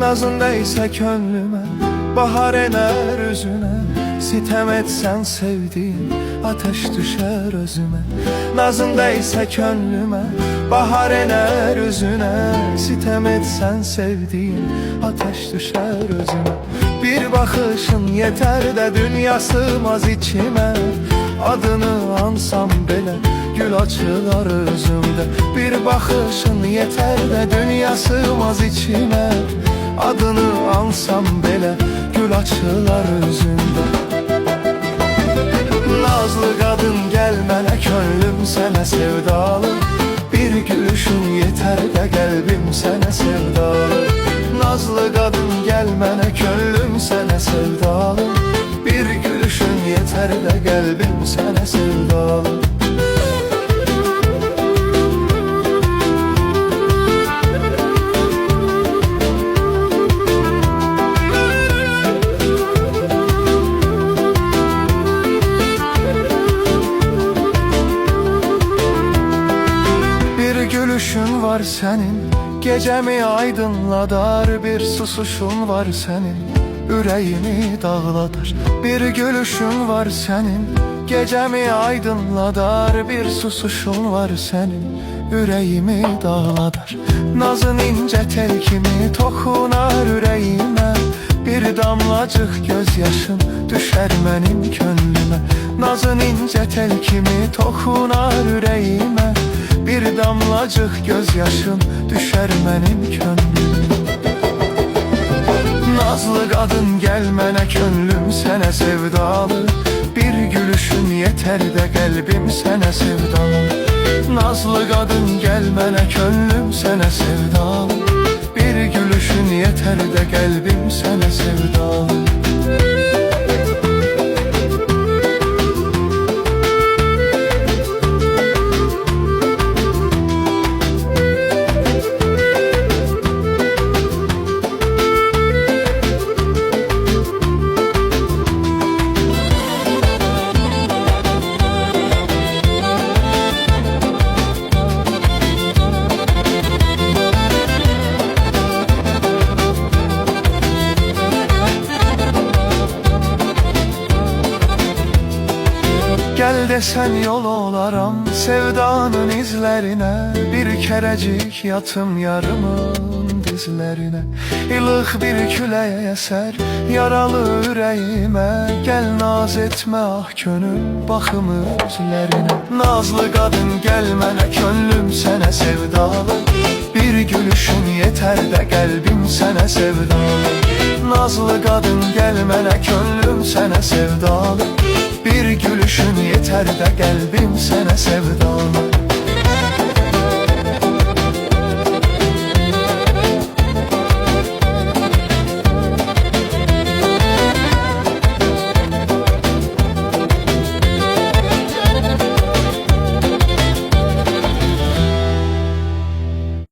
Nazındaysa könlüme bahar ener üzüne. Sitem etsen sevdiğim ateş düşer özüme. Nazındaysa könlüme bahar ener üzüne. Sitem etsen sevdiğim ateş düşer özüme. Bir bakışın yeter de dünya sığmaz içime. Adını ansam bile gül açılar özümde. Bir bakışın yeter de dünya sığmaz içime. Adını ansam bile gül açılar özümde. Nazlı kadın gelmene könlüm sene sevdalı. Bir gülüşün yeter de kalbim sene sevdalı. Nazlı kadın gelmene könlüm sene sevdalı. Bir gülüşün yeter de kalbim sene sevdalı. Gülüşün var senin, gecemi aydınlatar. Bir susuşun var senin, yüreğimi dağlatar. Bir gülüşün var senin, gecemi aydınlatar. Bir susuşun var senin, yüreğimi dağlatar. Nazın ince telkimi dokunar yüreğime. Bir damlacık gözyaşın düşer benim könlüme. Nazın ince telkimi dokunar yüreğime. Bir damlacık gözyaşım düşer benim könlüme. Nazlı kadın gelmene könlüm sene sevdalı. Bir gülüşün yeter de kalbim sene sevdalı. Nazlı kadın gelmene könlüm sene sevdalı. Bir gülüşün yeter de kalbim sene sevdalı. Gel desen yol olaram sevdanın izlerine. Bir kerecik yatım yarımın dizlerine. İlıq bir küle eser yaralı yüreğime. Gel naz etme ah gönül bakım üzlerine. Nazlı kadın gelmene könlüm sene sevdalı. Bir gülüşün yeter de kalbim sene sevdalı. Nazlı kadın gelmene könlüm sene sevdalı. Bir gülüşün yeter de kalbim sene sevdalı.